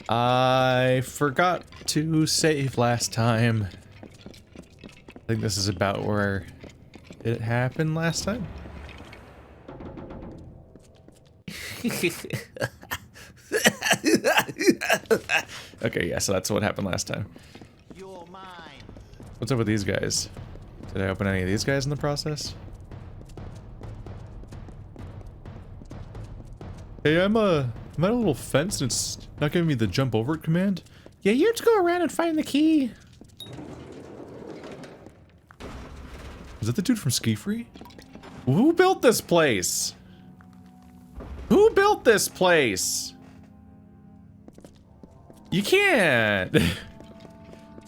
I forgot to save last time. I think this is about where it happened last time. Okay, yeah, so that's what happened last time. You're mine. What's up with these guys? Did I open any of these guys in the process? Hey, I'm at a little fence and it's not giving me the jump over it command. Yeah, you have to go around and find the key. Is that the dude from Ski Free? Who built this place? Who built this place? You can't.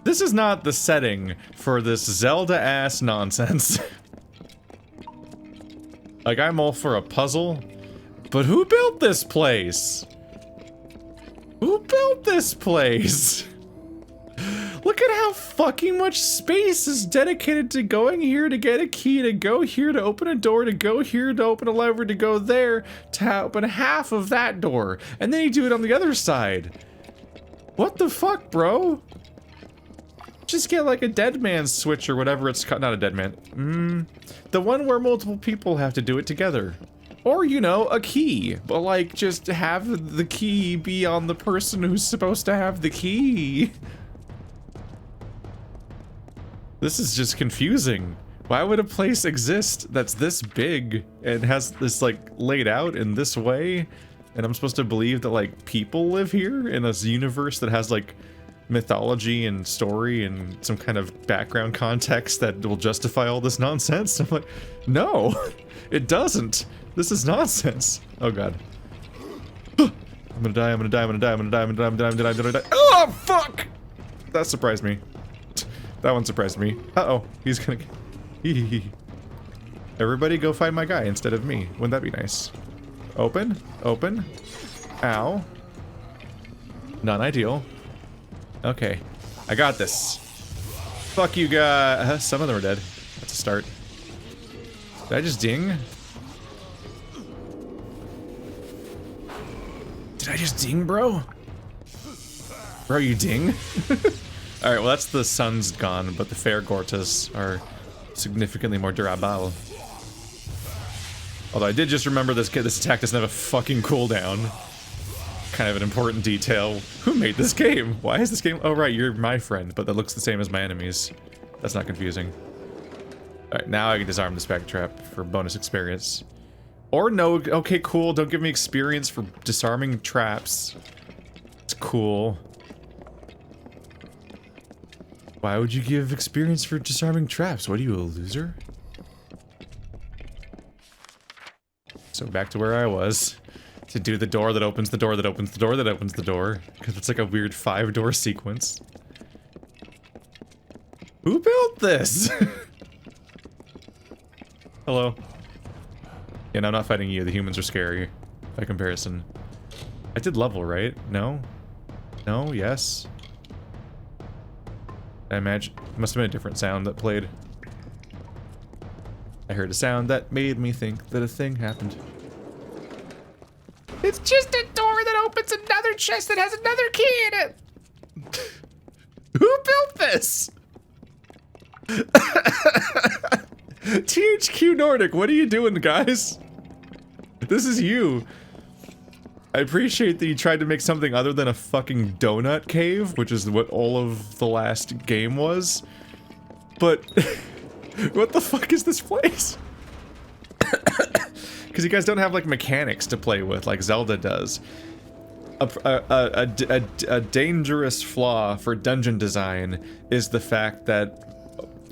This is not the setting for this Zelda-ass nonsense. Like, I'm all for a puzzle, but who built this place? Who built this place? Look at how fucking much space is dedicated to going here to get a key, to go here to open a door, to go here to open a lever, to go there to open half of that door. And then you do it on the other side. What the fuck, bro? Just get like a dead man's switch or whatever it's called. Not a dead man. The one where multiple people have to do it together. Or, you know, a key. But like, just have the key be on the person who's supposed to have the key. This is just confusing. Why would a place exist that's this big and has this like laid out in this way? And I'm supposed to believe that like people live here in a universe that has like mythology and story and some kind of background context that will justify all this nonsense? I'm like, no, it doesn't. This is nonsense. Oh god. I'm gonna die, I'm gonna die, I'm gonna die, I'm gonna die, I'm gonna die, I'm gonna die, I'm gonna die. Oh fuck! That surprised me. That one surprised me. Uh-oh, he's gonna... Everybody go find my guy instead of me. Wouldn't that be nice? Open, open. Ow. Non-ideal. Okay, I got this. Fuck you guys. Some of them are dead. That's a start. Did I just ding? Did I just ding, bro? Bro, you ding? Alright, well that's the sun's gone, but the fair Gortas are significantly more durable. Although I did just remember this attack doesn't have a fucking cooldown. Kind of an important detail. Who made this game? Why is this game? Oh right, you're my friend, but that looks the same as my enemies. That's not confusing. Alright, now I can disarm the spec trap for bonus experience. Or no, okay cool, don't give me experience for disarming traps. It's cool. Why would you give experience for disarming traps? What are you, a loser? So back to where I was. To do the door that opens the door that opens the door that opens the door. Because it's like a weird 5-door sequence. Who built this? Hello. Yeah, no, I'm not fighting you. The humans are scary. By comparison. I did level, right? No? No? Yes? I imagine it must have been a different sound that played. I heard a sound that made me think that a thing happened. It's just a door that opens another chest that has another key in it! Who built this? THQ Nordic, what are you doing, guys? This is you. I appreciate that you tried to make something other than a fucking donut cave, which is what all of the last game was. But what the fuck is this place? Because you guys don't have like mechanics to play with like Zelda does. A dangerous flaw for dungeon design is the fact that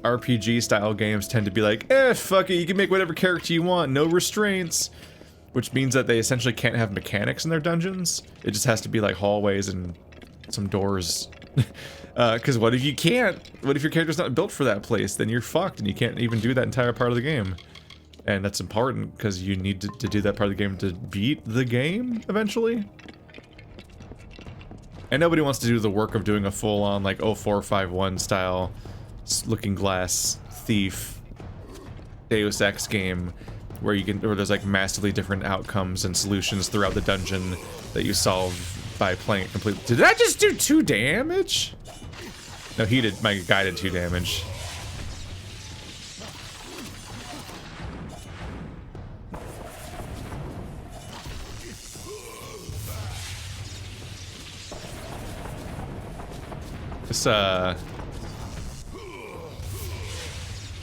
RPG style games tend to be like, fuck it, you can make whatever character you want, no restraints. Which means that they essentially can't have mechanics in their dungeons. It just has to be like hallways and some doors. Because what if you can't? What if your character's not built for that place? Then you're fucked and you can't even do that entire part of the game. And that's important because you need to do that part of the game to beat the game eventually. And nobody wants to do the work of doing a full-on like 0451 style looking glass thief Deus Ex game where there's like massively different outcomes and solutions throughout the dungeon that you solve by playing it completely. Did that just do 2 damage? No, he did. My guy did 2 damage. This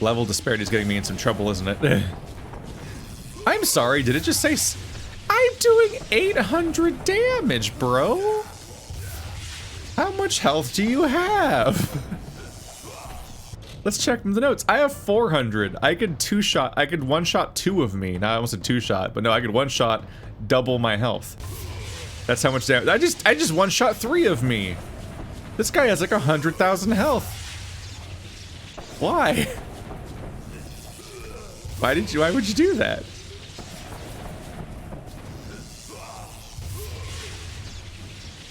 level disparity is getting me in some trouble, isn't it? I'm sorry, did it just say I'm doing 800 damage, bro? How much health do you have? Let's check the notes. I have 400. I could one-shot 2 of me. Now I almost said 2-shot, but no, I could one-shot double my health. That's how much damage. I just one-shot 3 of me. This guy has like 100,000 health. Why? Why would you do that?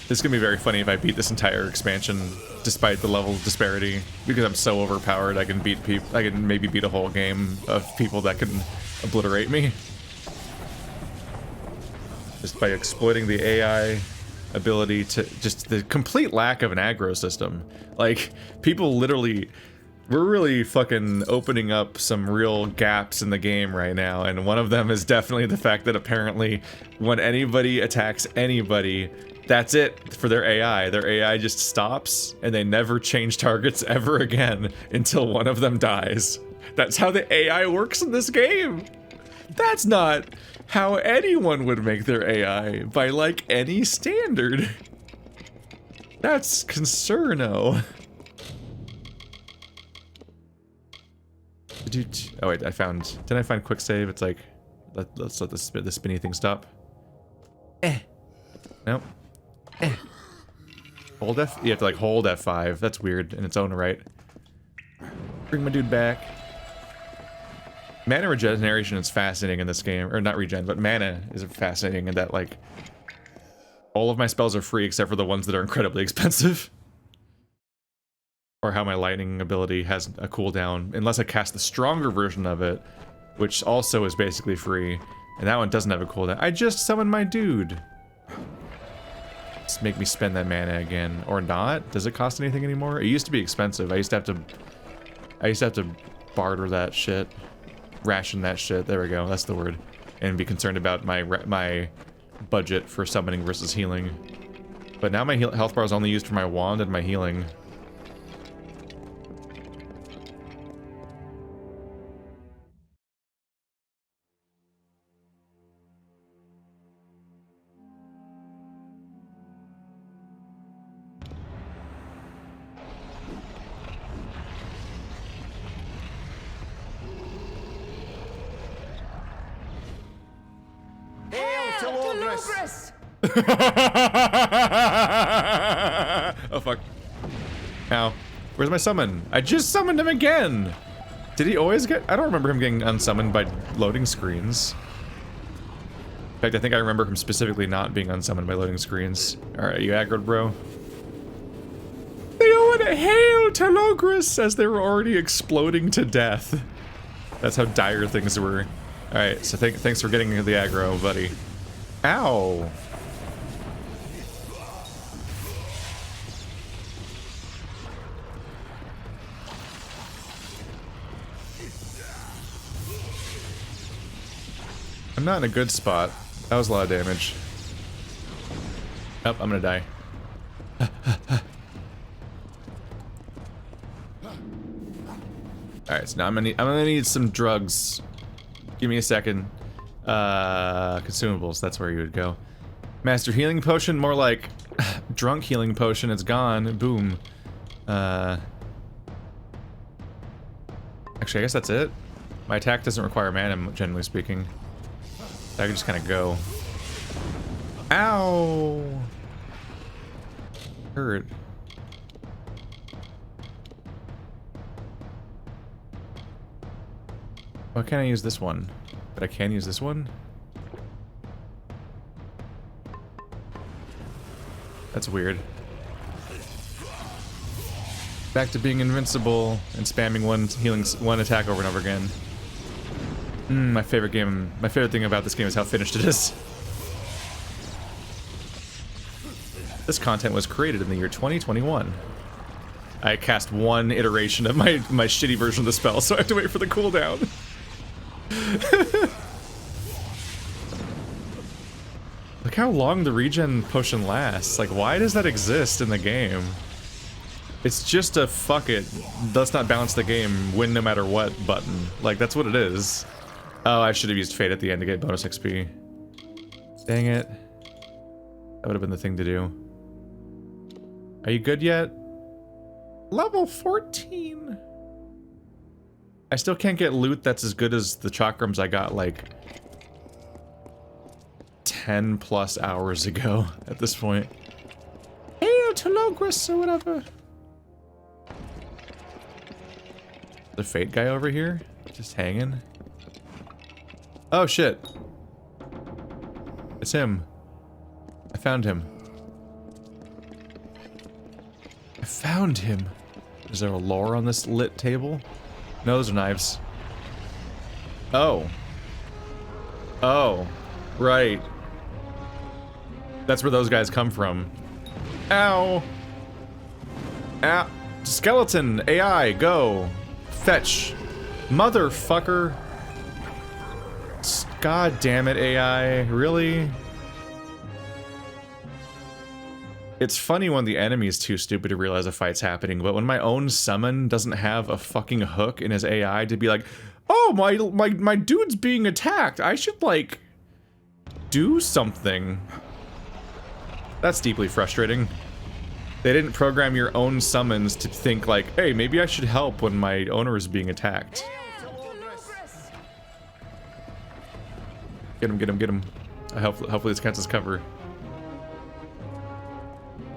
This is gonna be very funny if I beat this entire expansion despite the level disparity, because I'm so overpowered. I can beat people. I can maybe beat a whole game of people that can obliterate me just by exploiting the AI ability to just the complete lack of an aggro system. Like, people literally, we're really fucking opening up some real gaps in the game right now, and one of them is definitely the fact that apparently when anybody attacks anybody, that's it for their AI. Their AI just stops and they never change targets ever again until one of them dies. That's how the AI works in this game. That's not how anyone would make their AI by like any standard. That's concerno. Oh wait, didn't I find quick save? It's like, let's let the spinny thing stop. Nope. Hold F? You have to like hold F5. That's weird in its own right. Bring my dude back. Mana regeneration is fascinating in this game, or not regen, but mana is fascinating in that, like, all of my spells are free except for the ones that are incredibly expensive. Or how my lightning ability has a cooldown, unless I cast the stronger version of it, which also is basically free, and that one doesn't have a cooldown. I just summoned my dude. Just make me spend that mana again, or not? Does it cost anything anymore? It used to be expensive. I used to have to barter that shit. Ration that shit. There we go. That's the word. And be concerned about my budget for summoning versus healing. But now my health bar is only used for my wand and my healing. Telogrus! Oh fuck. Ow. Where's my summon? I just summoned him again! Did he always get— I don't remember him getting unsummoned by loading screens. In fact, I think I remember him specifically not being unsummoned by loading screens. Alright, you aggroed, bro? They all went hail Telogrus as they were already exploding to death. That's how dire things were. Alright, so thanks for getting the aggro, buddy. Ow! I'm not in a good spot. That was a lot of damage. Oh, I'm gonna die. Alright, so now I'm gonna need some drugs. Give me a second. Consumables, that's where you would go. Master healing potion, more like drunk healing potion, it's gone. Boom. Actually, I guess that's it. My attack doesn't require mana, generally speaking. I can just kind of go. Ow! Hurt. Why can't I use this one? But I can use this one? That's weird. Back to being invincible and spamming one attack over and over again. My favorite game. My favorite thing about this game is how finished it is. This content was created in the year 2021. I cast one iteration of my shitty version of the spell, so I have to wait for the cooldown. Look how long the regen potion lasts. Like, why does that exist in the game? It's just a fuck it, let's not balance the game, win no matter what button. Like, that's what it is. Oh, I should have used Fate at the end to get bonus XP. Dang it. That would have been the thing to do. Are you good yet? Level 14. I still can't get loot that's as good as the chakrams I got like 10 plus hours ago at this point. Hey, Telogrus or whatever. The Fate guy over here? Just hanging? Oh shit. It's him. I found him. I found him. Is there a lore on this lit table? No, those are knives. Oh. Oh. Right. That's where those guys come from. Ow. Ow. Skeleton. AI. Go. Fetch. Motherfucker. God damn it, AI. Really? It's funny when the enemy is too stupid to realize a fight's happening, but when my own summon doesn't have a fucking hook in his AI to be like, oh, my dude's being attacked. I should, like, do something. That's deeply frustrating. They didn't program your own summons to think like, hey, maybe I should help when my owner is being attacked. Get him, get him, get him. Hopefully this counts as cover.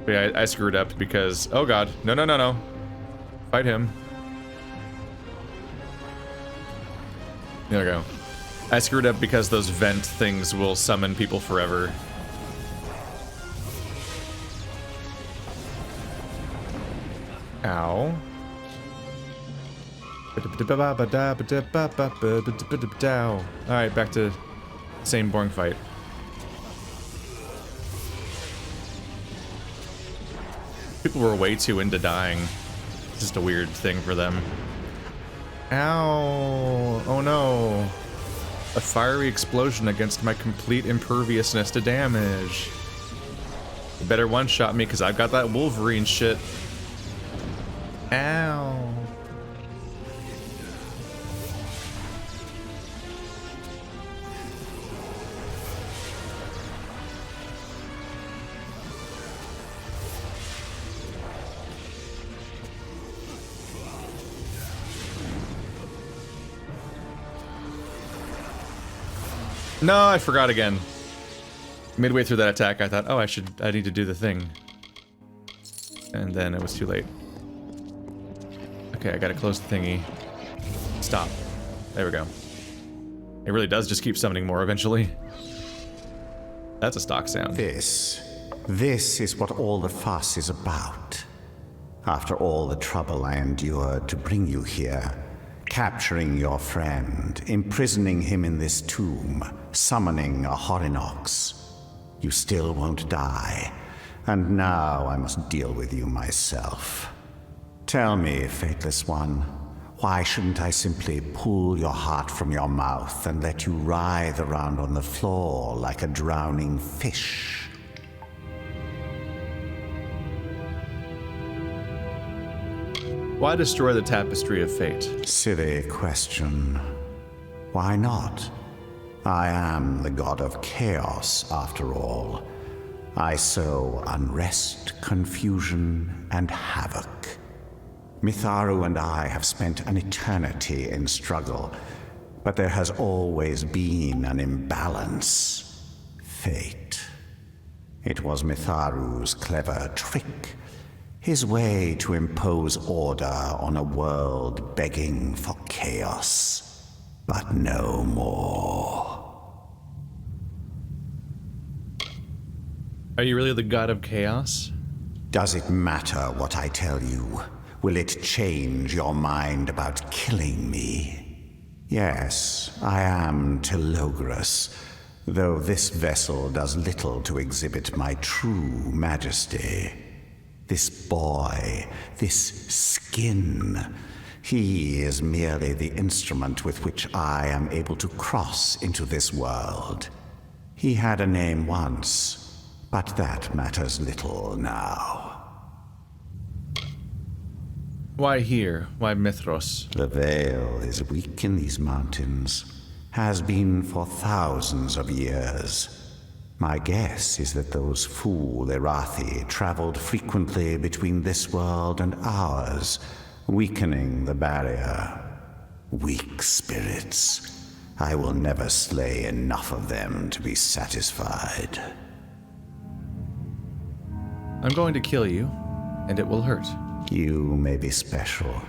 But yeah, I screwed up because, oh god, no, no, no, no. Fight him. There we go. I screwed up because those vent things will summon people forever. Ow. Alright, back to same boring fight. People were way too into dying. It's just a weird thing for them. Ow. Oh no. A fiery explosion against my complete imperviousness to damage. You better one-shot me because I've got that Wolverine shit. Ow. No, I forgot again. Midway through that attack, I thought, oh, I need to do the thing. And then it was too late. Okay, I gotta close the thingy. Stop. There we go. It really does just keep summoning more eventually. That's a stock sound. This is what all the fuss is about. After all the trouble I endured to bring you here, capturing your friend, imprisoning him in this tomb, summoning a Horinox, you still won't die. And now I must deal with you myself. Tell me, Fateless One, why shouldn't I simply pull your heart from your mouth and let you writhe around on the floor like a drowning fish? Why destroy the tapestry of fate? Silly question. Why not? I am the god of chaos, after all. I sow unrest, confusion, and havoc. Mitharu and I have spent an eternity in struggle, but there has always been an imbalance. Fate. It was Mitharu's clever trick, his way to impose order on a world begging for chaos, but no more. Are you really the god of chaos? Does it matter what I tell you? Will it change your mind about killing me? Yes, I am Telogrus, though this vessel does little to exhibit my true majesty. This boy, this skin, he is merely the instrument with which I am able to cross into this world. He had a name once, but that matters little now. Why here? Why Mithros? The veil is weak in these mountains, has been for thousands of years. My guess is that those fool Irathi traveled frequently between this world and ours, weakening the barrier. Weak spirits. I will never slay enough of them to be satisfied. I'm going to kill you, and it will hurt. You may be special,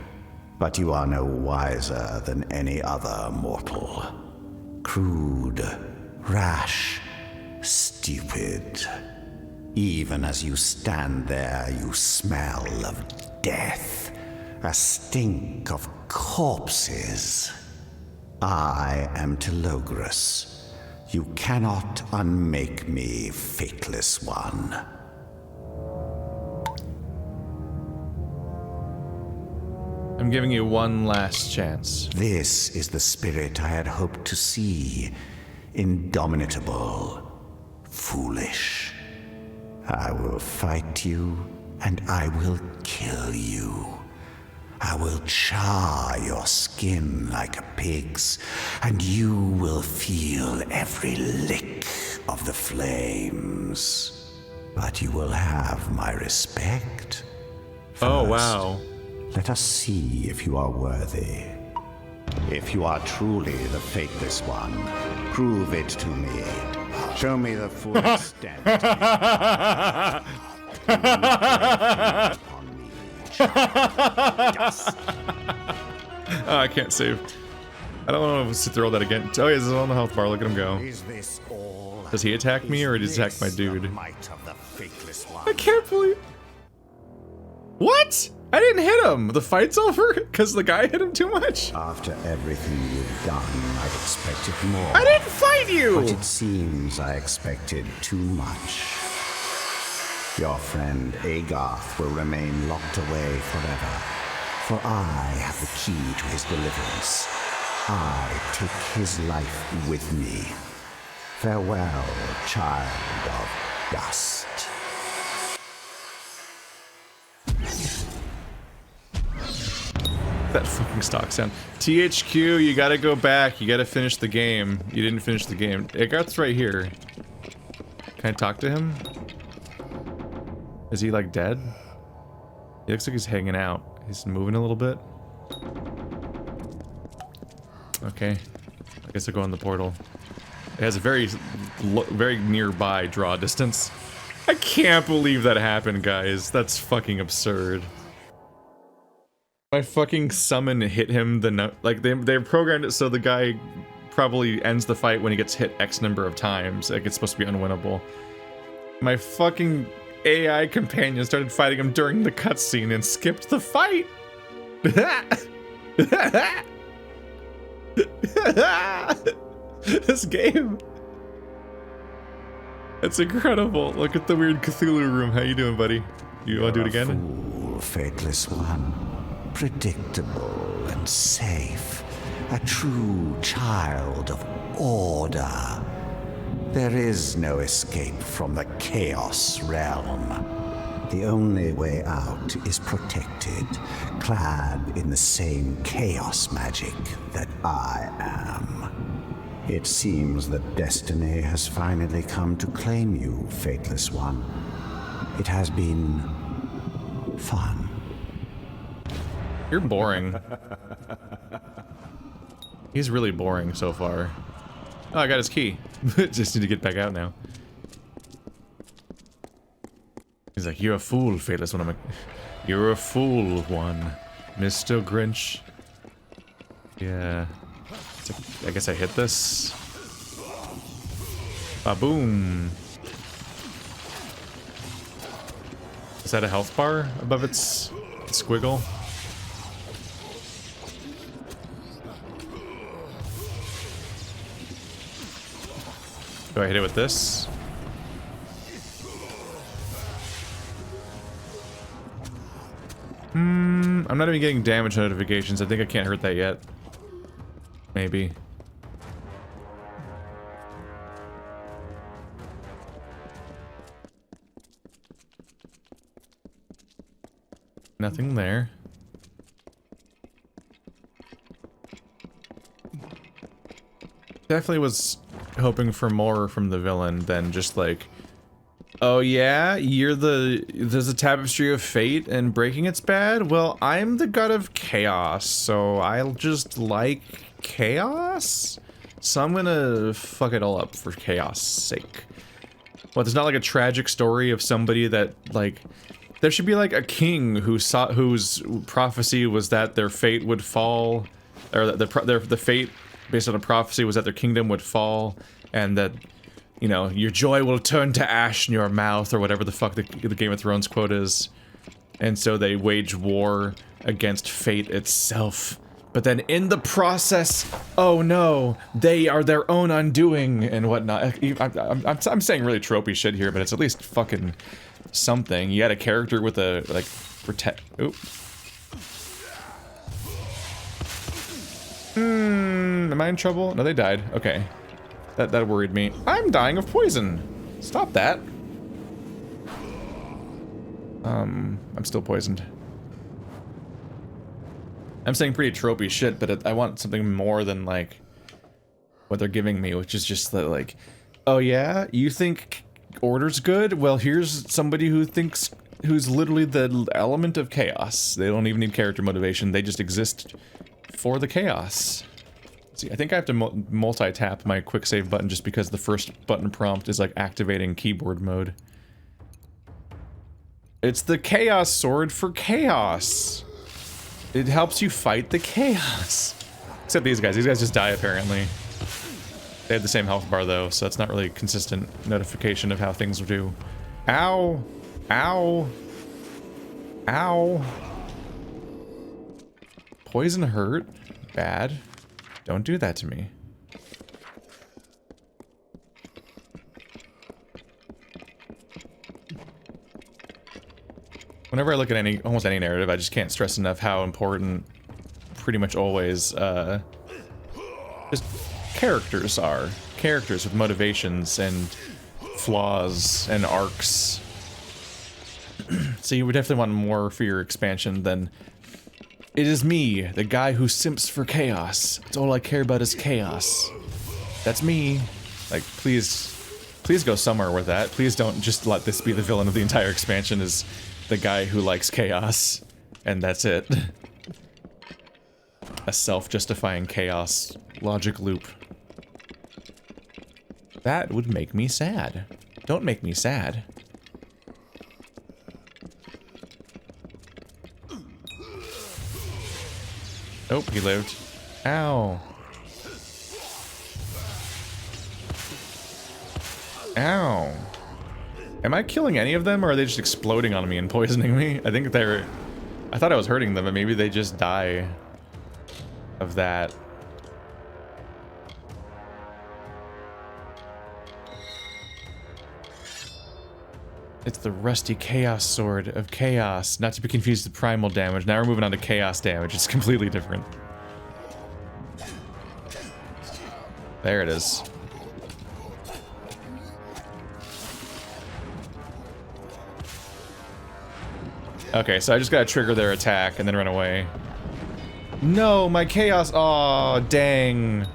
but you are no wiser than any other mortal. Crude, rash, stupid. Even as you stand there, you smell of death, a stink of corpses. I am Telogrus. You cannot unmake me, Fateless One. I'm giving you one last chance. This is the spirit I had hoped to see. Indomitable. Foolish. I will fight you, and I will kill you. I will char your skin like a pig's, and you will feel every lick of the flames. But you will have my respect. Oh, First, wow. let us see if you are worthy. If you are truly the Fateless One, prove it to me. Show me the full extent. Oh, I can't save. I don't want to sit through all that again. Oh, yeah, this is on the health bar. Look at him go. Is this all? Does he attack me or does he attack my dude? The might of the Fateless One. I can't believe... What? I didn't hit him. The fight's over because the guy hit him too much. After everything you've done, I expected more. I didn't fight you. But it seems I expected too much. Your friend Agarth will remain locked away forever, for I have the key to his deliverance. I take his life with me. Farewell, child of dust. That fucking stock sound. THQ, you gotta go back. You gotta finish the game. You didn't finish the game. Agarth's right here. Can I talk to him? Is he like dead? He looks like he's hanging out. He's moving a little bit. Okay. I guess I'll go in the portal. It has a very nearby draw distance. I can't believe that happened, guys. That's fucking absurd. My fucking summon hit him like they programmed it so the guy probably ends the fight when he gets hit X number of times. Like it's supposed to be unwinnable. My fucking AI companion started fighting him during the cutscene and skipped the fight. This game. It's incredible. Look at the weird Cthulhu room. How you doing, buddy? You want to do it again? Fool, Fateless One. Predictable and safe. A true child of order. There is no escape from the Chaos realm. The only way out is protected, clad in the same chaos magic that I am. It seems that destiny has finally come to claim you, Fateless One. It has been fun. You're boring. He's really boring so far. Oh, I got his key. Just need to get back out now. He's like, you're a fool, Fateless One. I'm like, you're a fool, One. Mr. Grinch. Yeah. It's like, I guess I hit this. Ba-boom. Is that a health bar above its squiggle? Do I hit it with this? I'm not even getting damage notifications. I think I can't hurt that yet. Maybe. Nothing there. Definitely was hoping for more from the villain than just like, oh yeah, there's a tapestry of fate and breaking it's bad? Well, I'm the god of chaos, so I'll just like chaos? So I'm gonna fuck it all up for chaos' sake. What, there's not like a tragic story of somebody that, like, there should be like a king whose prophecy was that their fate would fall, or that the fate based on a prophecy was that their kingdom would fall, and that, you know, your joy will turn to ash in your mouth, or whatever the fuck the Game of Thrones quote is. And so they wage war against fate itself. But then in the process, oh no, they are their own undoing and whatnot. I'm saying really tropey shit here, but it's at least fucking something. You had a character with a, like, protect. Oop. Am I in trouble? No, they died. Okay. That worried me. I'm dying of poison. Stop that. I'm still poisoned. I'm saying pretty tropey shit, but I want something more than, like, what they're giving me, which is just that, like, oh yeah, you think order's good? Well, here's somebody who's literally the element of chaos. They don't even need character motivation, they just exist for the chaos. See, I think I have to multi-tap my quick save button just because the first button prompt is like activating keyboard mode. It's the chaos sword for chaos. It helps you fight the chaos. Except these guys just die apparently. They have the same health bar though, so that's not really consistent notification of how things do. Ow! Ow! Ow! Poison hurt? Bad. Don't do that to me. Whenever I look at almost any narrative, I just can't stress enough how important pretty much always, just characters are. Characters with motivations and flaws and arcs. So you would definitely want more for your expansion than, it is me, the guy who simps for chaos. It's all I care about is chaos. That's me. Like, please go somewhere with that. Please don't just let this be the villain of the entire expansion, is the guy who likes chaos. And that's it. A self-justifying chaos logic loop. That would make me sad. Don't make me sad. Nope, he lived. Ow. Ow. Am I killing any of them, or are they just exploding on me and poisoning me? I think they're... I thought I was hurting them, but maybe they just die of that. It's the rusty chaos sword of chaos, not to be confused with primal damage. Now we're moving on to chaos damage. It's completely different. There it is. Okay, so I just gotta trigger their attack and then run away. No, my chaos. Aw, dang.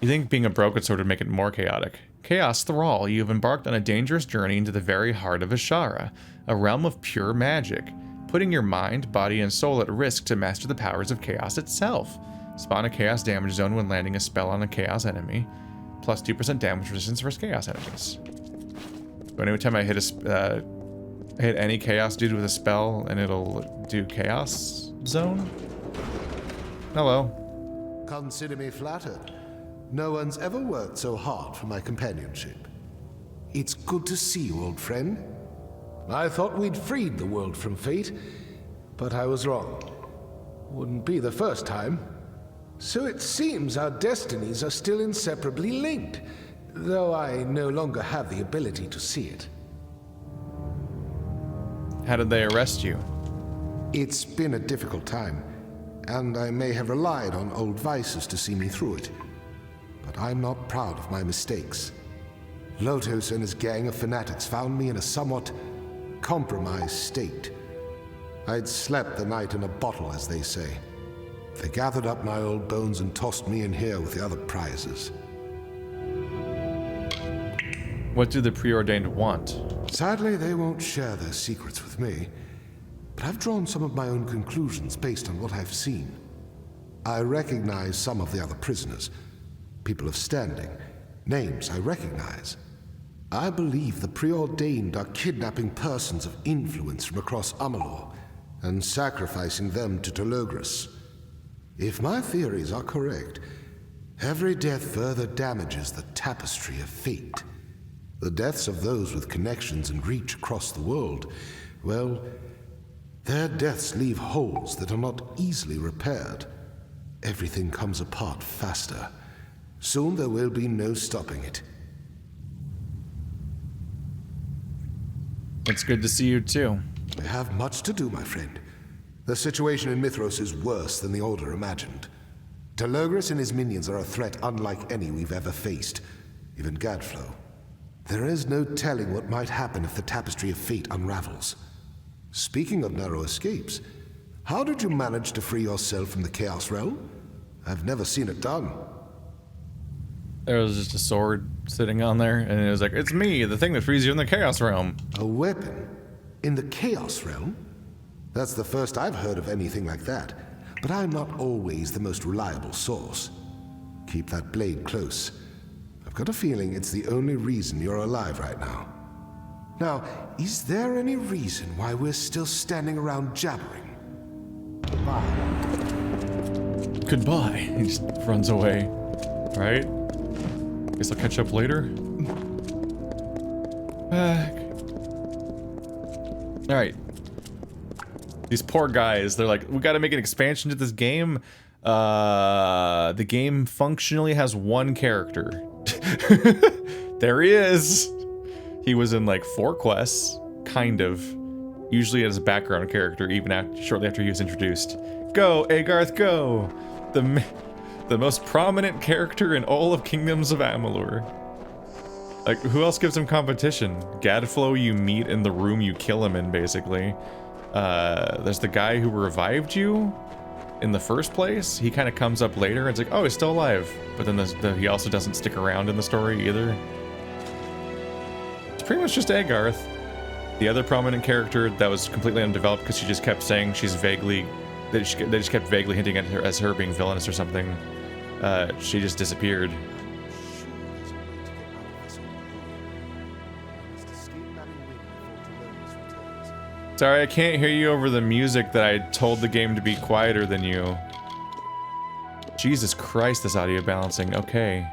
You think being a broken sword would make it more chaotic? Chaos Thrall, you have embarked on a dangerous journey into the very heart of Ashara, a realm of pure magic, putting your mind, body, and soul at risk to master the powers of chaos itself. Spawn a chaos damage zone when landing a spell on a chaos enemy, plus 2% damage resistance for chaos enemies. So anytime I hit hit any chaos dude with a spell, and it'll do chaos zone? Hello. Consider me flattered. No one's ever worked so hard for my companionship. It's good to see you, old friend. I thought we'd freed the world from fate, but I was wrong. Wouldn't be the first time. So it seems our destinies are still inseparably linked, though I no longer have the ability to see it. How did they arrest you? It's been a difficult time, and I may have relied on old vices to see me through it. But I'm not proud of my mistakes. Lotos and his gang of fanatics found me in a somewhat compromised state. I'd slept the night in a bottle, as they say. They gathered up my old bones and tossed me in here with the other prizes. What do the preordained want? Sadly, they won't share their secrets with me, but I've drawn some of my own conclusions based on what I've seen. I recognize some of the other prisoners, people of standing, names I recognize. I believe the preordained are kidnapping persons of influence from across Amalur and sacrificing them to Telogrus. If my theories are correct, every death further damages the tapestry of fate. The deaths of those with connections and reach across the world, well, their deaths leave holes that are not easily repaired. Everything comes apart faster. Soon there will be no stopping it. It's good to see you too. I have much to do, my friend. The situation in Mithros is worse than the Order imagined. Telogrus and his minions are a threat unlike any we've ever faced, even Gadflow. There is no telling what might happen if the tapestry of fate unravels. Speaking of narrow escapes, how did you manage to free yourself from the Chaos Realm? I've never seen it done. There was just a sword sitting on there, and it was like, it's me, the thing that frees you in the Chaos Realm. A weapon? In the Chaos Realm? That's the first I've heard of anything like that, but I'm not always the most reliable source. Keep that blade close. I've got a feeling it's the only reason you're alive right now. Now, is there any reason why we're still standing around jabbering? Goodbye. He just runs away. Right? Guess I'll catch up later. Back. Alright. These poor guys, they're like, we gotta make an expansion to this game. The game functionally has one character. There he is. He was in like 4 quests, kind of. Usually as a background character, even shortly after he was introduced. Go, Agarth, go! The most prominent character in all of Kingdoms of Amalur. Like, who else gives him competition? Gadflow you meet in the room you kill him in, basically. There's the guy who revived you in the first place. He kind of comes up later and it's like, oh, he's still alive. But then he also doesn't stick around in the story either. It's pretty much just Agarth. The other prominent character that was completely undeveloped because she just kept saying she's vaguely... They just kept vaguely hinting at her as her being villainous or something. She just disappeared. Sorry, I can't hear you over the music that I told the game to be quieter than you. Jesus Christ, this audio balancing. Okay.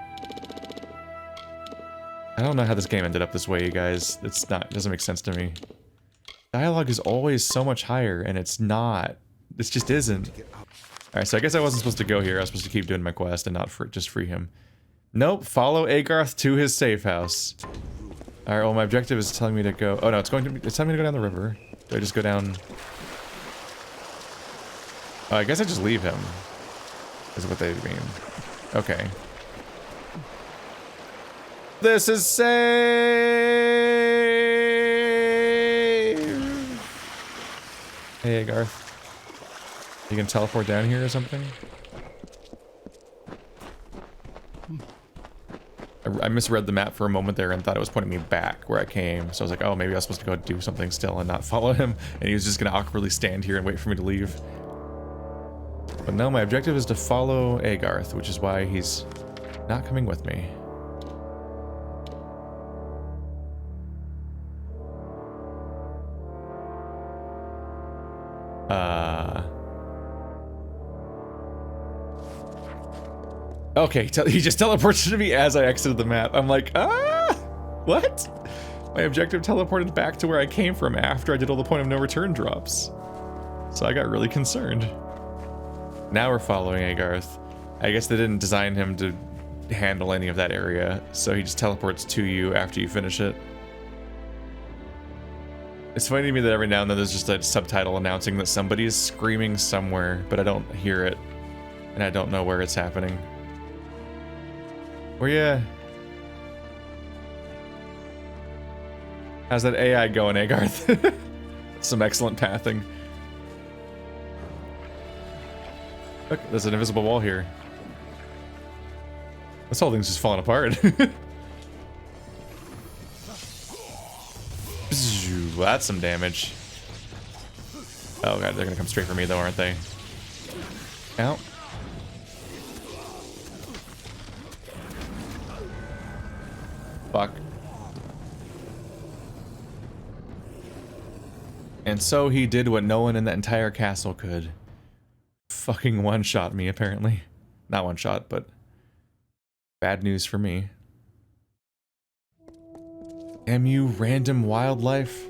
I don't know how this game ended up this way, you guys. It doesn't make sense to me. Dialogue is always so much higher, and it's not. This just isn't. Alright, so I guess I wasn't supposed to go here. I was supposed to keep doing my quest and not just free him. Nope, follow Agarth to his safe house. Alright, well my objective is telling me to go... Oh no, it's telling me to go down the river. Do I just go down... Oh, I guess I just leave him. Is what they mean. Okay. This is safe! Hey, Agarth. You can teleport down here or something? I misread the map for a moment there and thought it was pointing me back where I came. So I was like, oh, maybe I was supposed to go do something still and not follow him. And he was just going to awkwardly stand here and wait for me to leave. But no, my objective is to follow Agarth, which is why he's not coming with me. Okay, he just teleported to me as I exited the map. I'm like, what? My objective teleported back to where I came from after I did all the point of no return drops. So I got really concerned. Now we're following Agarth. I guess they didn't design him to handle any of that area, so he just teleports to you after you finish it. It's funny to me that every now and then there's just a subtitle announcing that somebody is screaming somewhere, but I don't hear it, and I don't know where it's happening. Where ya? How's that AI going, Agarth? Some excellent pathing. Look, there's an invisible wall here. This whole thing's just falling apart. Well, that's some damage. Oh god, they're gonna come straight for me though, aren't they? Ow. Fuck. And so he did what no one in the entire castle could. Fucking one-shot me, apparently. Not one-shot, but bad news for me. Damn you, random wildlife.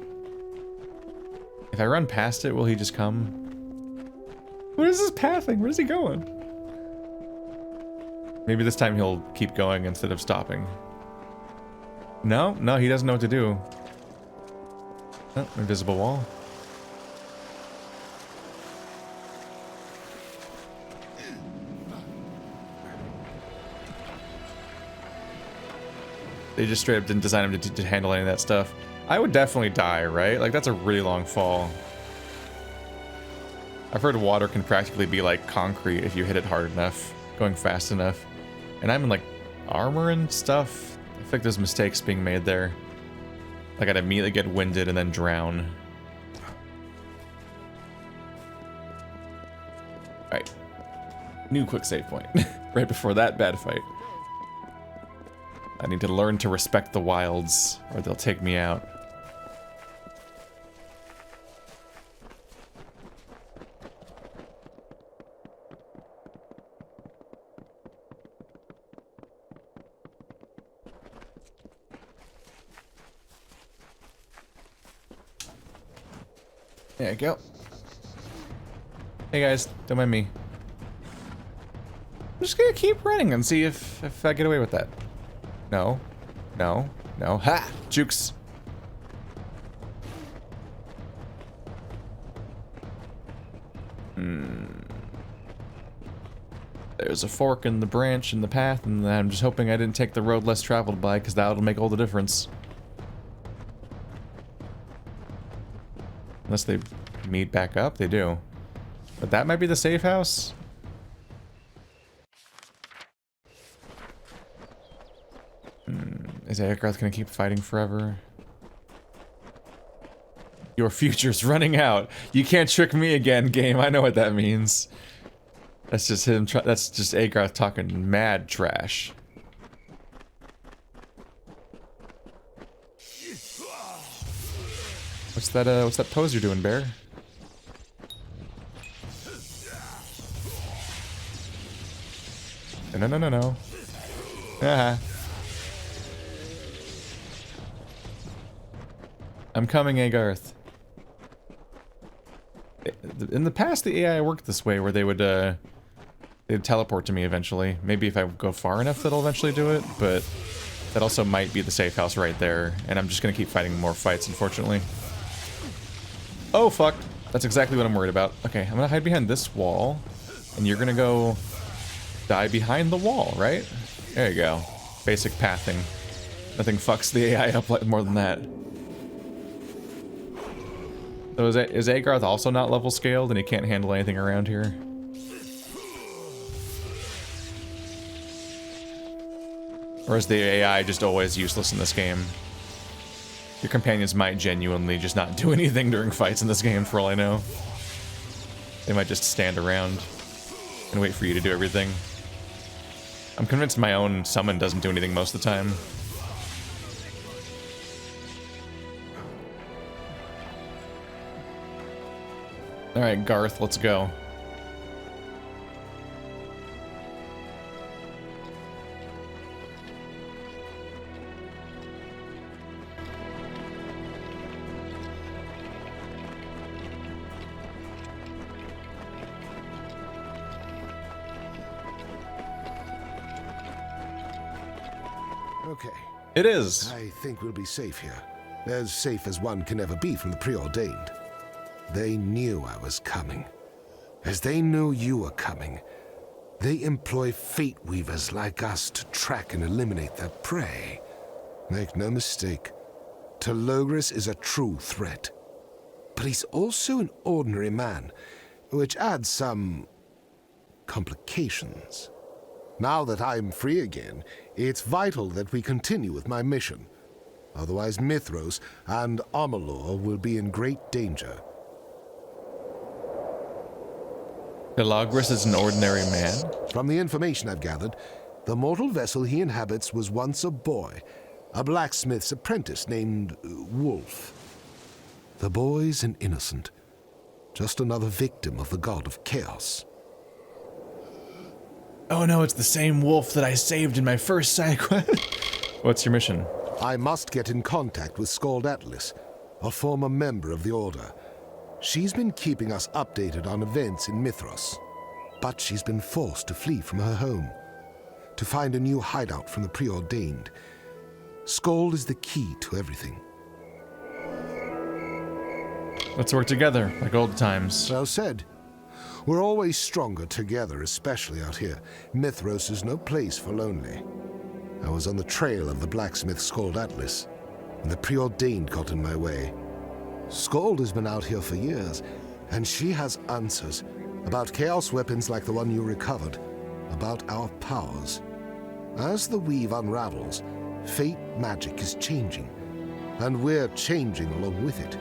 If I run past it, will he just come? What is this pathing? Where's he going? Maybe this time he'll keep going instead of stopping. No, he doesn't know what to do. Oh, invisible wall. They just straight up didn't design him to handle any of that stuff. I would definitely die, right? Like, that's a really long fall. I've heard water can practically be like concrete if you hit it hard enough, going fast enough. And I'm in, like, armor and stuff. I feel like there's mistakes being made there. Like, I'd immediately get winded and then drown. Alright. New quick save point. Right before that bad fight. I need to learn to respect the wilds, or they'll take me out. There you go. Hey guys, don't mind me. I'm just gonna keep running and see if I get away with that. No. No. No. Ha! Jukes! There's a fork in the branch in the path, and I'm just hoping I didn't take the road less traveled by, because that'll make all the difference. Unless they meet back up, they do. But that might be the safe house. Is Agarth gonna keep fighting forever? Your future's running out. You can't trick me again, game. I know what that means. That's just him. That's just Agarth talking mad trash. What's that pose you're doing, Bear? No. Haha. I'm coming, Agarth. In the past, the AI worked this way, where they would, they'd teleport to me eventually. Maybe if I go far enough, that'll eventually do it, but that also might be the safe house right there, and I'm just gonna keep fighting more fights, unfortunately. Oh, fuck. That's exactly what I'm worried about. Okay, I'm gonna hide behind this wall, and you're gonna go die behind the wall, right? There you go. Basic pathing. Nothing fucks the AI up like more than that. So is Agarth also not level scaled and he can't handle anything around here? Or is the AI just always useless in this game? Your companions might genuinely just not do anything during fights in this game, for all I know. They might just stand around and wait for you to do everything. I'm convinced my own summon doesn't do anything most of the time. Alright, Garth, let's go. Okay. It is. I think we'll be safe here. As safe as one can ever be from the preordained. They knew I was coming. As they knew you were coming, they employ fate weavers like us to track and eliminate their prey. Make no mistake, Telogrus is a true threat. But he's also an ordinary man, which adds some complications. Now that I'm free again, it's vital that we continue with my mission. Otherwise Mithros and Amalur will be in great danger. Telogrus is an ordinary man? From the information I've gathered, the mortal vessel he inhabits was once a boy, a blacksmith's apprentice named Wolf. The boy's an innocent, just another victim of the god of chaos. Oh no, it's the same wolf that I saved in my first side quest. What's your mission? I must get in contact with Skald Atlas, a former member of the Order. She's been keeping us updated on events in Mithros, but she's been forced to flee from her home, to find a new hideout from the preordained. Skald is the key to everything. Let's work together, like old times. Well said. We're always stronger together, especially out here. Mithros is no place for lonely. I was on the trail of the blacksmith Skald Atlas, and the preordained got in my way. Skald has been out here for years, and she has answers about chaos weapons like the one you recovered, about our powers. As the weave unravels, fate magic is changing, and we're changing along with it.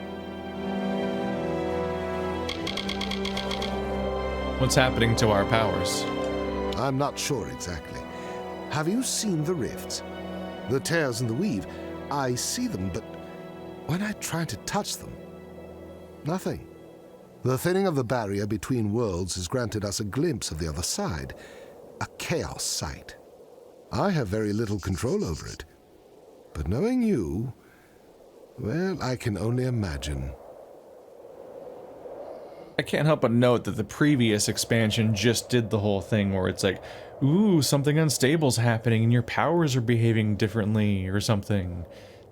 What's happening to our powers? I'm not sure exactly. Have you seen the rifts? The tears in the weave? I see them, but when I try to touch them, nothing. The thinning of the barrier between worlds has granted us a glimpse of the other side, a chaos sight. I have very little control over it, but knowing you, well, I can only imagine. I can't help but note that the previous expansion just did the whole thing where it's like, ooh, something unstable's happening and your powers are behaving differently or something.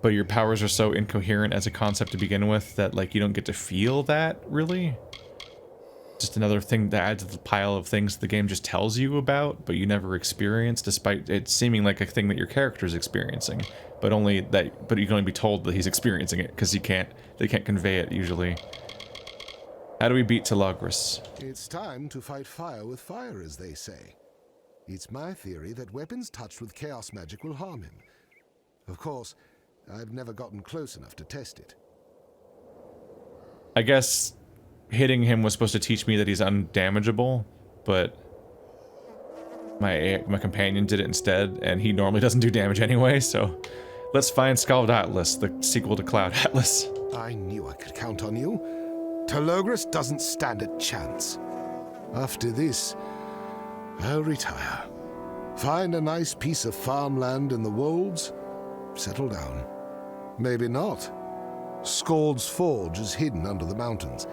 But your powers are so incoherent as a concept to begin with that, like, you don't get to feel that, really. Just another thing to add to the pile of things the game just tells you about, but you never experience, despite it seeming like a thing that your character's experiencing. But you can only be told that he's experiencing it, because they can't convey it, usually. How do we beat Telogrus? It's time to fight fire with fire, as they say. It's my theory that weapons touched with chaos magic will harm him. Of course, I've never gotten close enough to test it. I guess hitting him was supposed to teach me that he's undamageable, but my companion did it instead, and he normally doesn't do damage anyway, so let's find Skald Atlas, the sequel to Cloud Atlas. I knew I could count on you. Telogrus doesn't stand a chance. After this, I'll retire. Find a nice piece of farmland in the wolds, settle down. Maybe not. Skald's forge is hidden under the mountains,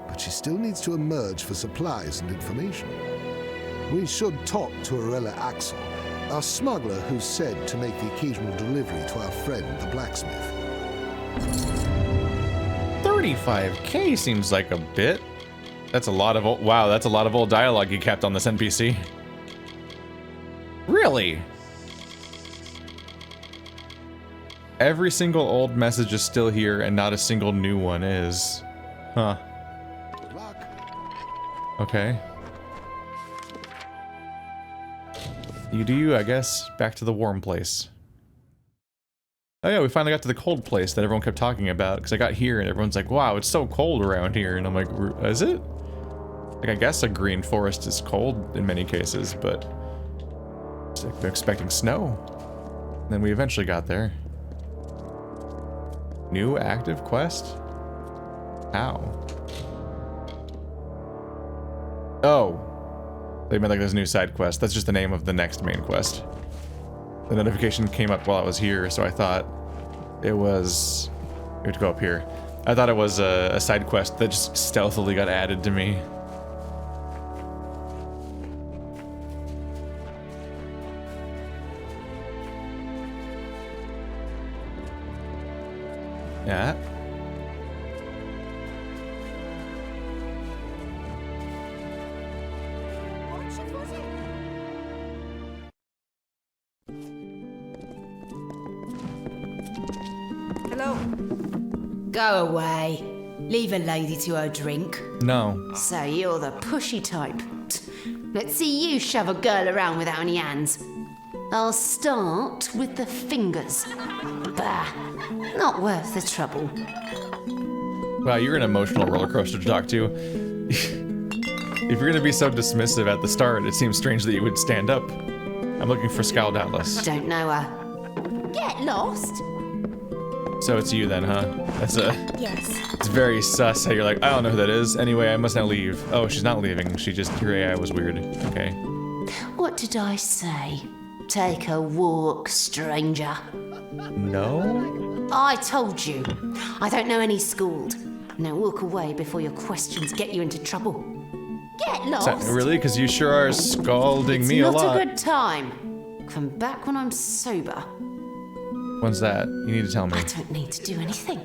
but she still needs to emerge for supplies and information. We should talk to Arella Axel, a smuggler who's said to make the occasional delivery to our friend the blacksmith. 35k seems like a bit. That's a lot of old, wow, that's a lot of old dialogue you kept on this NPC. Really? Every single old message is still here and not a single new one is. Huh. Good luck. Okay. You do you, I guess. Back to the warm place. Oh yeah, we finally got to the cold place that everyone kept talking about, because I got here and everyone's like, wow, it's so cold around here, and I'm like, is it? Like, I guess a green forest is cold in many cases, but I'm expecting snow. And then we eventually got there. New active quest? How? Oh. They meant like there's a new side quest. That's just the name of the next main quest. The notification came up while I was here, so I thought it was... We have to go up here. I thought it was a side quest that just stealthily got added to me. Hello. Go away. Leave a lady to her drink. No. So you're the pushy type. Let's see you shove a girl around without any hands. I'll start with the fingers. Bah, not worth the trouble. Wow, you're an emotional roller coaster to talk to. If you're gonna be so dismissive at the start, it seems strange that you would stand up. I'm looking for Skull Atlas. Don't know her. Get lost. So it's you then, huh? That's a... Yes. It's very sus how you're like, I don't know who that is. Anyway, I must now leave. Oh, she's not leaving. She just... Her AI was weird. Okay. What did I say? Take a walk, stranger. No? I told you. I don't know any Scald. Now walk away before your questions get you into trouble. Get lost. Really? Because you sure are scalding me a lot. It's not a good time. Come back when I'm sober. When's that? You need to tell me. I don't need to do anything.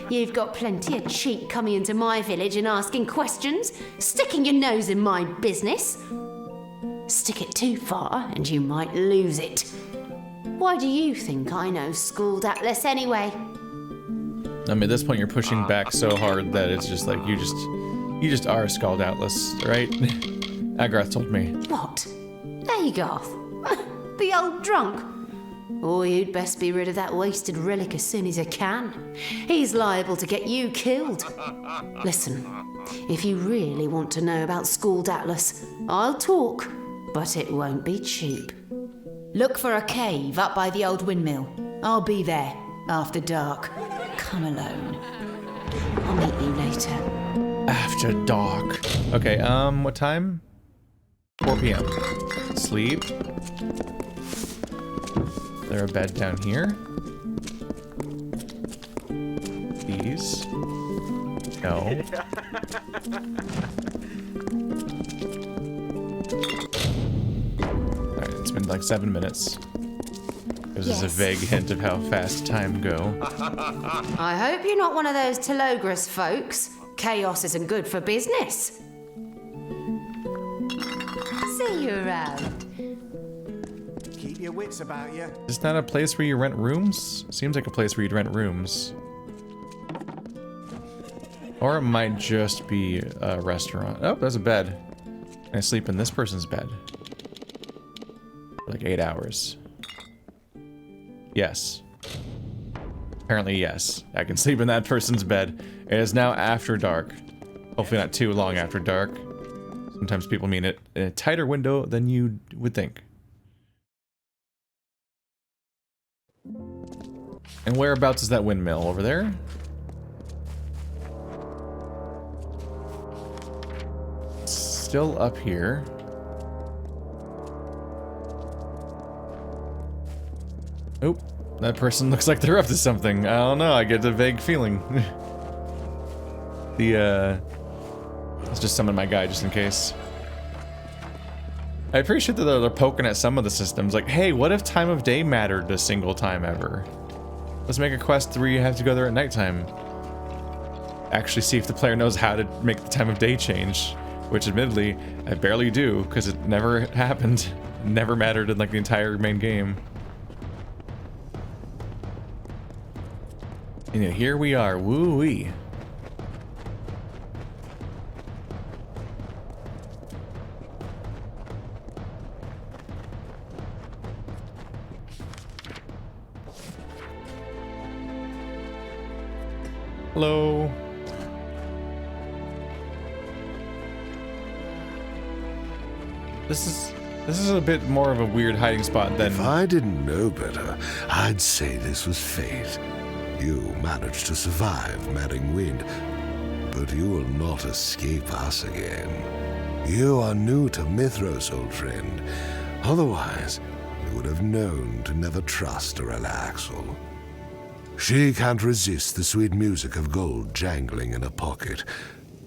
You've got plenty of cheek coming into my village and asking questions, sticking your nose in my business. Stick it too far and you might lose it. Why do you think I know Skull Atlas anyway? I mean, at this point you're pushing back so hard that it's just like, you just are Skull Atlas, right? Agarth told me. What? Agarth? The old drunk? Oh, you'd best be rid of that wasted relic as soon as you can. He's liable to get you killed. Listen, if you really want to know about Skull Atlas, I'll talk, but it won't be cheap. Look for a cave up by the old windmill. I'll be there after dark. Come alone. I'll meet you later. After dark. Okay, what time? 4 p.m. Sleep. Is there a bed down here? These? No. Alright, it's been like 7 minutes. This is a vague hint of how fast time go. I hope you're not one of those Telogrus folks. Chaos isn't good for business. See you around. Keep your wits about you. Is this not a place where you rent rooms? Seems like a place where you'd rent rooms. Or it might just be a restaurant. Oh, there's a bed. Can I sleep in this person's bed? For like 8 hours. Yes. Apparently, yes. I can sleep in that person's bed. It is now after dark. Hopefully not too long after dark. Sometimes people mean it in a tighter window than you would think. And whereabouts is that windmill? Over there? Still up here. Oop. That person looks like they're up to something. I don't know, I get a vague feeling. Let's just summon my guy just in case. I appreciate that they're poking at some of the systems. Like, hey, what if time of day mattered a single time ever? Let's make a quest where you have to go there at nighttime. Actually see if the player knows how to make the time of day change. Which, admittedly, I barely do, because it never happened. It never mattered in, like, the entire main game. And yet here we are, woo-wee. Hello. This is a bit more of a weird hiding spot than... If I didn't know better, I'd say this was fate. You managed to survive Madding Wind, but you will not escape us again. You are new to Mithros, old friend. Otherwise, you would have known to never trust a relaxal. She can't resist the sweet music of gold jangling in her pocket.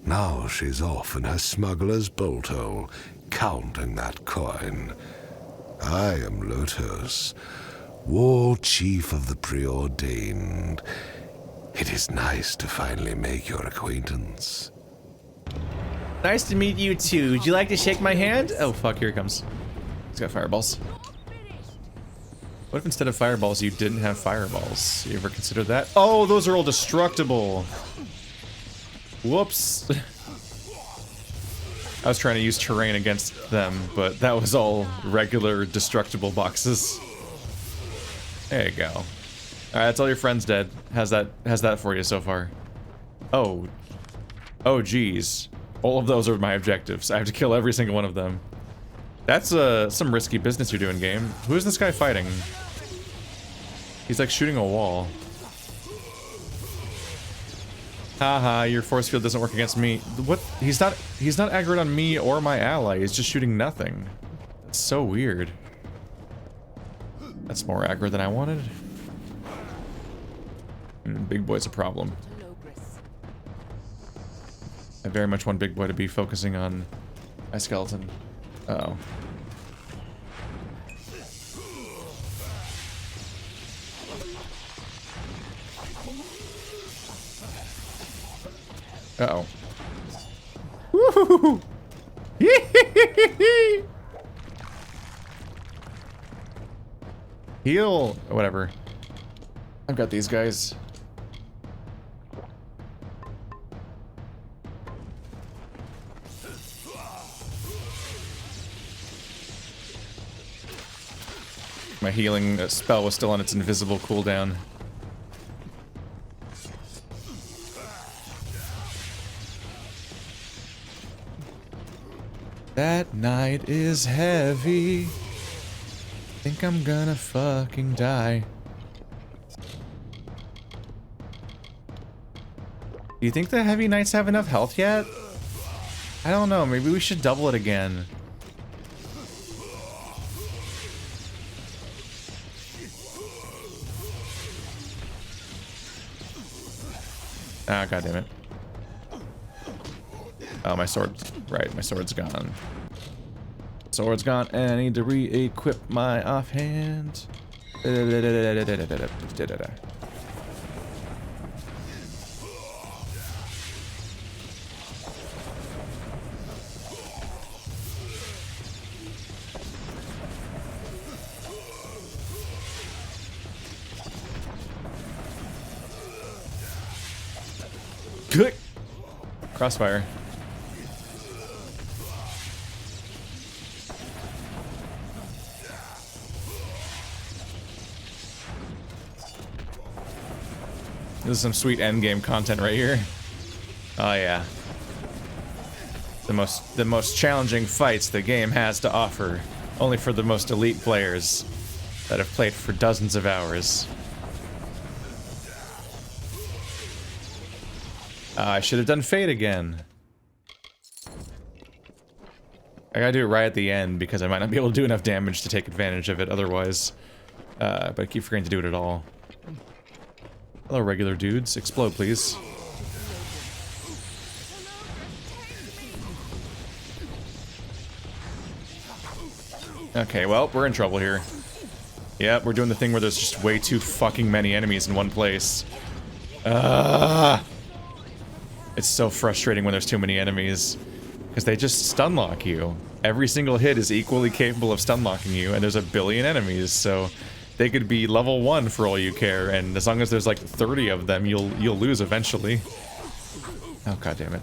Now she's off in her smuggler's bolt hole, counting that coin. I am Lotus, war chief of the preordained. It is nice to finally make your acquaintance. Nice to meet you too. Would you like to shake my hand? Oh fuck, here it comes. He's got fireballs. What if instead of fireballs you didn't have fireballs? You ever considered that? Oh, those are all destructible. Whoops. I was trying to use terrain against them, but that was all regular destructible boxes. There you go. Alright, that's all your friends dead. How's that for you so far? Oh. Oh geez. All of those are my objectives. I have to kill every single one of them. That's some risky business you're doing, game. Who is this guy fighting? He's like shooting a wall. Haha, your force field doesn't work against me. What? He's not aggroed on me or my ally. He's just shooting nothing. That's so weird. That's more aggro than I wanted. Big boy's a problem. I very much want Big Boy to be focusing on my skeleton. Uh-oh. Uh-oh. Woohoo! Heal! Whatever. I've got these guys. My healing spell was still on its invisible cooldown. That night is heavy. Think I'm gonna fucking die. Do you think the heavy knights have enough health yet? I don't know, maybe we should double it again. Ah, goddammit. Oh, my sword. Right, my sword's gone. Sword's gone, and I need to re-equip my offhand. Good. Crossfire. This is some sweet endgame content right here. Oh yeah. The most challenging fights the game has to offer, only for the most elite players that have played for dozens of hours. I should have done Fate again. I gotta do it right at the end because I might not be able to do enough damage to take advantage of it otherwise. But I keep forgetting to do it at all. Hello, regular dudes. Explode, please. Okay, well, we're in trouble here. Yep, we're doing the thing where there's just way too fucking many enemies in one place. It's so frustrating when there's too many enemies, because they just stun lock you. Every single hit is equally capable of stun locking you, and there's a billion enemies, so they could be level 1 for all you care, and as long as there's like 30 of them, you'll lose eventually. Oh god damn it.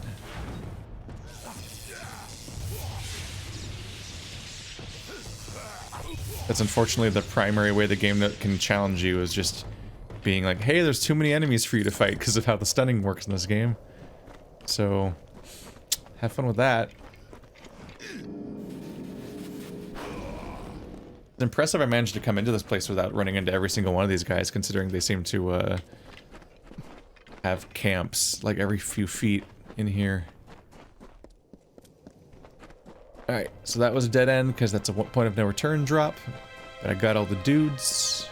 That's unfortunately the primary way the game that can challenge you is just being like, hey, there's too many enemies for you to fight because of how the stunning works in this game. So, have fun with that. It's impressive I managed to come into this place without running into every single one of these guys, considering they seem to have camps like every few feet in here. Alright, so that was a dead end because that's a point of no return drop. But I got all the dudes.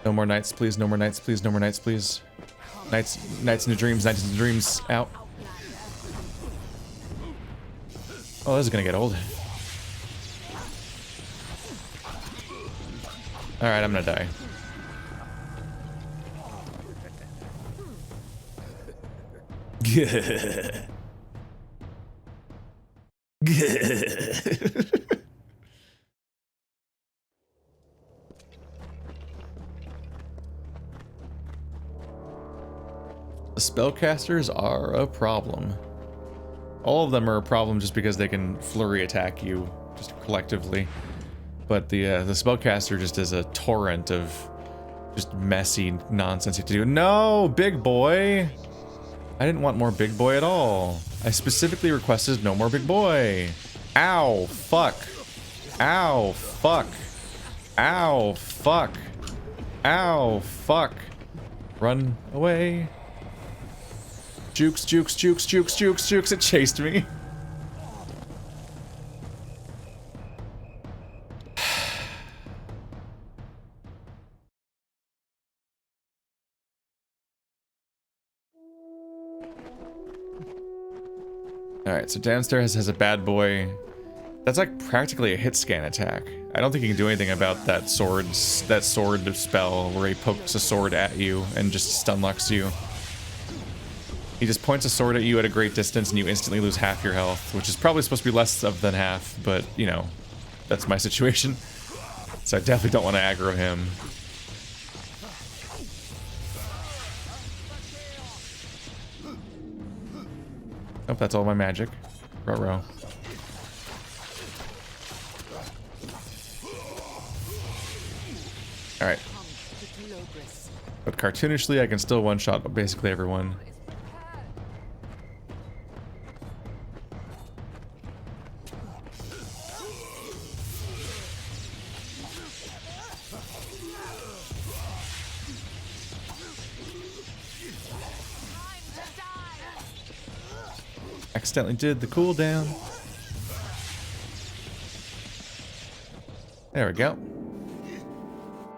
No more knights, please. No more knights, please. No more knights, please. Knights into dreams. Knights into dreams. Out. Oh, this is gonna get old. Alright, I'm gonna die. The spellcasters are a problem. All of them are a problem just because they can flurry attack you just collectively. But the spellcaster just is a torrent of just messy nonsense you have to do. No, big boy! I didn't want more big boy at all. I specifically requested no more big boy. Ow, fuck. Ow, fuck. Ow, fuck. Ow, fuck. Run away. Jukes, jukes, jukes, jukes, jukes, jukes. It chased me. Alright, so downstairs has a bad boy. That's like practically a hit scan attack. I don't think you can do anything about that sword spell where he pokes a sword at you and just stun locks you. He just points a sword at you at a great distance and you instantly lose half your health, which is probably supposed to be less than half, but, you know, that's my situation. So I definitely don't want to aggro him. Oh, that's all my magic. Ruh-roh. Alright. But cartoonishly, I can still one-shot basically everyone. Accidentally did the cooldown. There we go.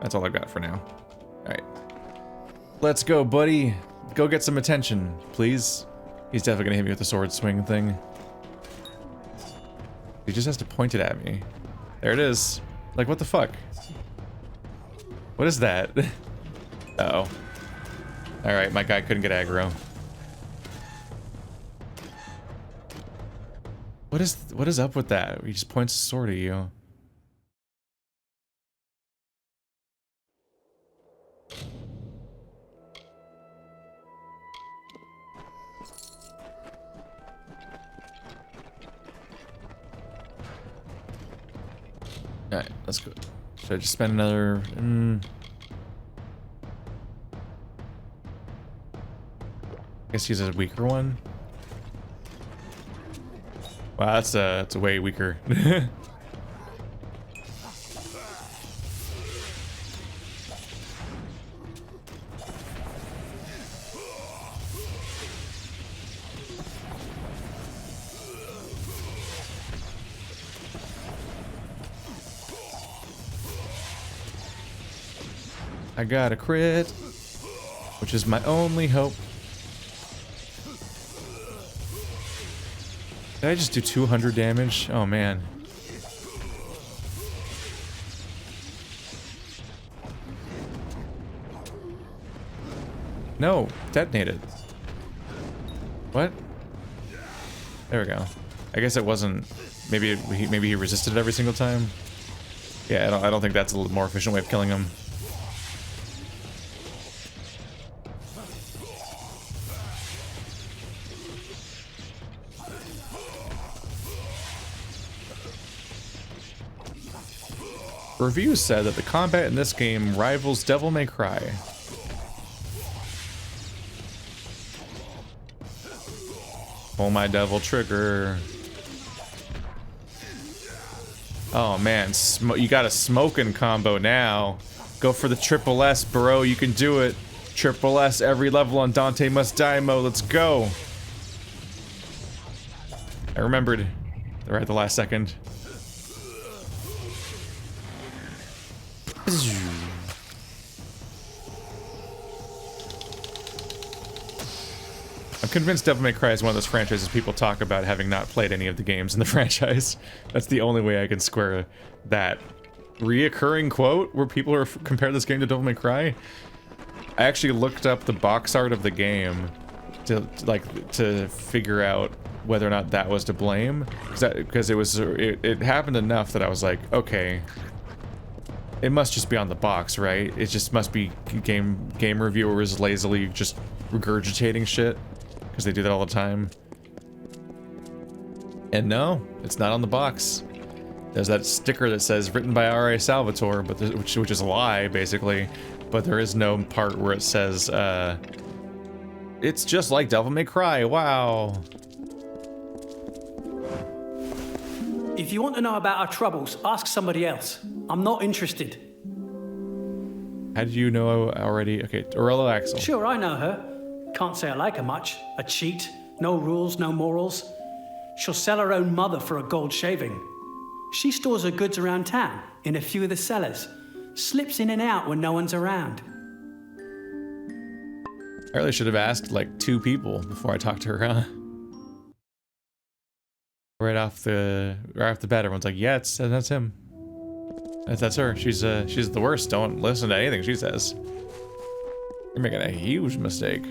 That's all I've got for now. Alright. Let's go, buddy. Go get some attention, please. He's definitely gonna hit me with the sword swing thing. He just has to point it at me. There it is. Like, what the fuck? What is that? Uh-oh. Alright, my guy couldn't get aggro. What is up with that? He just points a sword at you. Alright, let's go. Should I just spend another... I guess he's a weaker one. Wow, that's a way weaker. I got a crit, which is my only hope. Did I just do 200 damage? Oh man. No, detonated. What? There we go. I guess it wasn't. Maybe he resisted it every single time. Yeah, I don't think that's a more efficient way of killing him. Reviews said that the combat in this game rivals Devil May Cry. Pull my devil trigger. Oh man, you got a smoking combo now. Go for the triple S, bro. You can do it. Triple S every level on Dante Must Die mode. Let's go. I remembered right at the last second. I'm convinced Devil May Cry is one of those franchises people talk about having not played any of the games in the franchise. That's the only way I can square that reoccurring quote where people are compare this game to Devil May Cry. I actually looked up the box art of the game to figure out whether or not that was to blame, because it happened enough that I was like, okay, it must just be on the box, right? It just must be game reviewers lazily just regurgitating shit, because they do that all the time. And no, it's not on the box. There's that sticker that says written by R.A. Salvatore, but which is a lie, basically. But there is no part where it says, it's just like Devil May Cry, wow. If you want to know about our troubles, ask somebody else. I'm not interested. How did you know already? Okay, Aurella Axel. Sure, I know her. Can't say I like her much. A cheat, no rules, no morals. She'll sell her own mother for a gold shaving. She stores her goods around town, in a few of the cellars. Slips in and out when no one's around. I really should have asked like 2 people before I talked to her, huh? Right off the bat, everyone's like, yeah, that's him. That's her. She's the worst. Don't listen to anything she says. You're making a huge mistake.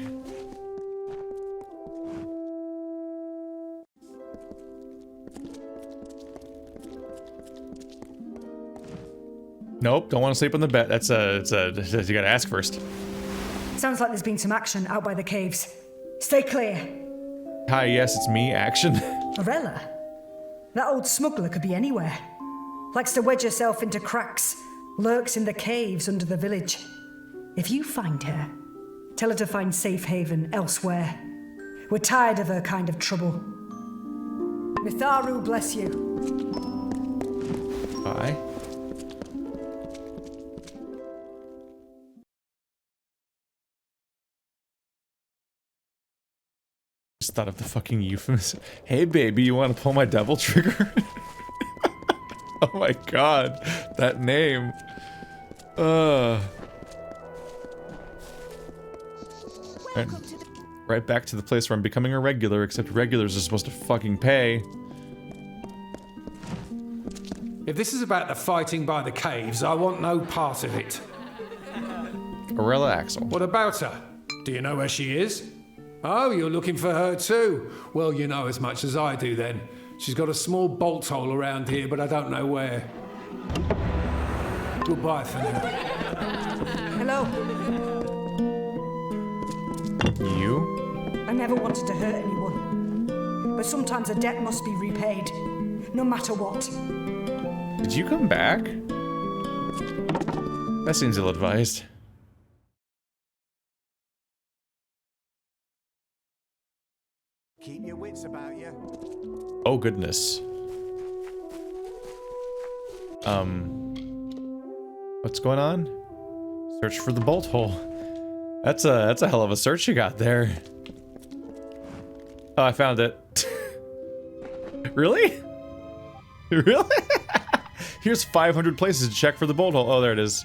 Nope, don't want to sleep on the bed. That's you gotta ask first. Sounds like there's been some action out by the caves. Stay clear. Hi, yes, it's me, Action. Aurella? That old smuggler could be anywhere. Likes to wedge herself into cracks. Lurks in the caves under the village. If you find her, tell her to find safe haven elsewhere. We're tired of her kind of trouble. Mitharu bless you. Bye. Just thought of the fucking euphemism. Hey baby, you want to pull my devil trigger? Oh my god, that name. Right back to the place where I'm becoming a regular, except regulars are supposed to fucking pay. If this is about the fighting by the caves, I want no part of it. Aurella Axel. What about her? Do you know where she is? Oh, you're looking for her too? Well, you know as much as I do then. She's got a small bolt hole around here, but I don't know where. Goodbye for now. Hello. You? I never wanted to hurt anyone. But sometimes a debt must be repaid, no matter what. Did you come back? That seems ill-advised. Keep your wits about you. Oh goodness. What's going on? Search for the bolt hole. That's a hell of a search you got there. Oh, I found it. Really? Really? Here's 500 places to check for the bolt hole. Oh, there it is.